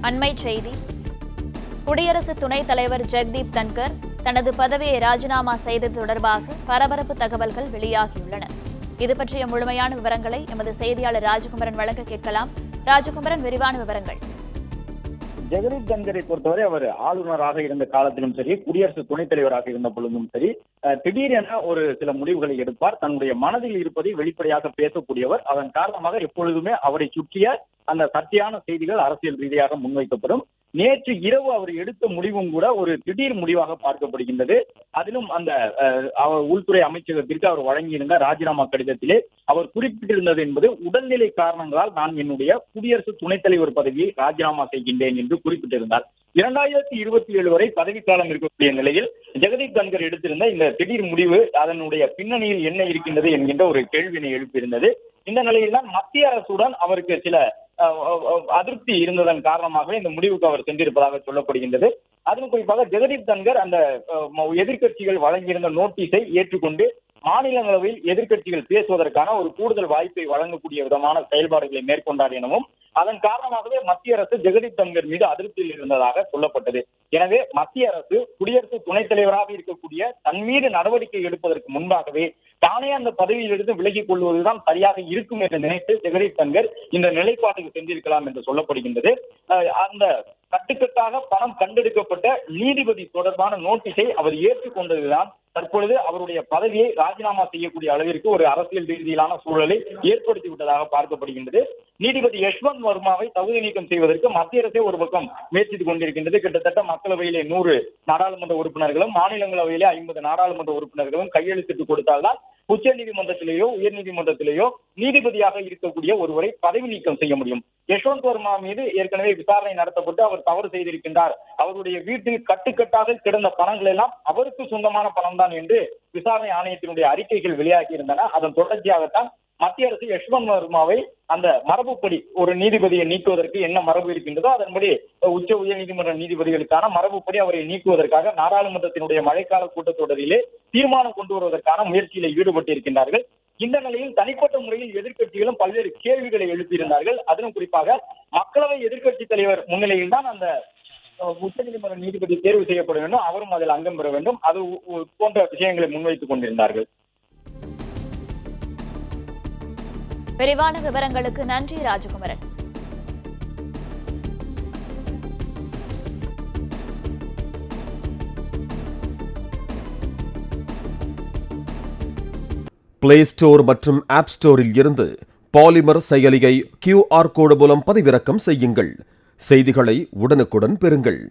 அண்மைச் செய்தி. குடியரசு துணைத் தலைவர் ஜெகதீப் தன்கர் தனது பதவியை ராஜினாமா செய்தது தொடர்பாக பரபரப்பு தகவல்கள் வெளியாகியுள்ளன. இது பற்றிய முழுமையான விவரங்களை எமது செய்தியாளர் ராஜகுமரன் வழங்க கேட்கலாம். ராஜகுமரன், விரிவான விவரங்கள். ஜெகதீப் தன்கரை பொறுத்தவரை அவர் ஆளுநராக இருந்த காலத்திலும் சரி, குடியரசு துணைத் தலைவராக இருந்த பொழுதும் சரி, திடீரென ஒரு சில முடிவுகளை எடுப்பார். தன்னுடைய மனதில் இருப்பதை வெளிப்படையாக பேசக்கூடியவர். அதன் காரணமாக எப்பொழுதுமே அவரை சுற்றிய அந்த சர்ச்சையான செய்திகள் அரசியல் ரீதியாக முன்வைக்கப்படும். நேற்று இரவு அவர் எடுத்த முடிவும் கூட ஒரு திடீர் முடிவாக பார்க்கப்படுகின்றது. அதிலும் அந்த உள்துறை அமைச்சகத்திற்கு அவர் வழங்கியிருந்த ராஜினாமா கடிதத்திலே அவர் குறிப்பிட்டிருந்தது என்பது உடல்நிலை காரணங்களால் நான் என்னுடைய குடியரசு துணைத் தலைவர் பதவியை ராஜினாமா செய்கின்றேன் என்று குறிப்பிட்டிருந்தார். 2027 வரை பதவிக்காலம் இருக்கக்கூடிய நிலையில் ஜெகதீப் தன்கர் எடுத்திருந்த இந்த திடீர் முடிவு அதனுடைய பின்னணியில் என்ன இருக்கின்றது என்கின்ற ஒரு கேள்வியினை எழுப்பியிருந்தது. இந்த நிலையில் தான் மத்திய அரசுடன் அவருக்கு சில அதிருப்தி இருந்ததன் காரணமாக இந்த முடிவுக்கு அவர் சென்றிருப்பதாக சொல்லப்படுகின்றது. அதிலும் குறிப்பாக ஜெகதீப் தன்கர் அந்த எதிர்க்கட்சிகள் வழங்கியிருந்த நோட்டீஸை ஏற்றுக்கொண்டு மாநிலங்களவையில் எதிர்க்கட்சிகள் பேசுவதற்கான ஒரு கூடுதல் வாய்ப்பை வழங்கக்கூடிய விதமான செயல்பாடுகளை மேற்கொண்டார் எனவும் அதன் காரணமாகவே மத்திய அரசு ஜெகதீப் தன்கர் மீது அதிருப்தியில் இருந்ததாக சொல்லப்பட்டது. எனவே மத்திய அரசு குடியரசு துணைத் தலைவராக இருக்கக்கூடிய தன் மீது நடவடிக்கை எடுப்பதற்கு முன்பாகவே தானே அந்த பதவியிலிருந்து விலகிக் கொள்வதுதான் சரியாக இருக்கும் என்று நினைத்து ஜெகதீப் தன்கர் இந்த நிலைப்பாட்டுக்கு சென்றிருக்கலாம் என்று சொல்லப்படுகின்றது. அந்த கட்டுக்கட்டாக பணம் கண்டெடுக்கப்பட்ட நீதிபதி தொடர்பான நோட்டீஸை அவர் ஏற்றுக்கொண்டதுதான் தற்பொழுது அவருடைய பதவியை ராஜினாமா செய்யக்கூடிய அளவிற்கு ஒரு அரசியல் ரீதியிலான சூழலை ஏற்படுத்தி விட்டதாக பார்க்கப்படுகின்றது. நீதிபதி யஷ்வந்த் வர்மாவை தகுதி நீக்கம் செய்வதற்கு மத்திய அரசே ஒரு பக்கம் முயற்சித்துக் கொண்டிருக்கின்றது. கிட்டத்தட்ட மக்களவையிலே 100 நாடாளுமன்ற உறுப்பினர்களும் மாநிலங்களவையிலே 50 நாடாளுமன்ற உறுப்பினர்களும் கையெழுத்திட்டு கொடுத்தால்தான் உச்ச நீதிமன்றத்திலேயோ உயர் நீதிமன்றத்திலேயோ நீதிபதியாக இருக்கக்கூடிய ஒருவரை பதவி நீக்கம் செய்ய முடியும். யஷ்வந்த் வர்மா மீது ஏற்கனவே விசாரணை நடத்தப்பட்டு அவர் தவறு செய்திருக்கின்றார், அவருடைய வீட்டில் கட்டுக்கட்டாக கிடந்த பணங்கள் எல்லாம் அவருக்கு சொந்தமான பணம் தான் என்று விசாரணை ஆணையத்தினுடைய அறிக்கைகள் வெளியாகி இருந்தன. அதன் தொடர்ச்சியாகத்தான் மத்திய அரசு யஷ்வந்த் வர்மாவை அந்த மரபுப்படி ஒரு நீதிபதியை நீக்குவதற்கு என்ன மரபு இருக்கின்றதோ அதன்படி உச்ச உயர் நீதிமன்ற நீதிபதிகளுக்கான மரபுப்படி அவரை நீக்குவதற்காக நாடாளுமன்றத்தினுடைய மழைக்கால கூட்டத்தொடரிலே தீர்மானம் கொண்டு வருவதற்கான முயற்சியில் ஈடுபட்டிருக்கின்றார்கள். இந்த நிலையில் தனிப்பட்ட முறையில் எதிர்க்கட்சிகளும் பல்வேறு கேள்விகளை எழுப்பியிருந்தார்கள். அதிலும் குறிப்பாக மக்களவை எதிர்க்கட்சி தலைவர் முன்னிலையில் தான் அந்த உச்ச நீதிமன்ற நீதிபதி தேர்வு செய்யப்பட வேண்டும், அவரும் அதில் அங்கம் பெற வேண்டும், அது போன்ற விஷயங்களை முன்வைத்துக் கொண்டிருந்தார்கள். விரிவான விவரங்களுக்கு நன்றி ராஜகுமரன். பிளே ஸ்டோர் மற்றும் ஆப் ஸ்டோரில் இருந்து பாலிமர் செயலியை QR கோடு மூலம் பதிவிறக்கம் செய்யுங்கள். செய்திகளை உடனுக்குடன் பெறுங்கள்.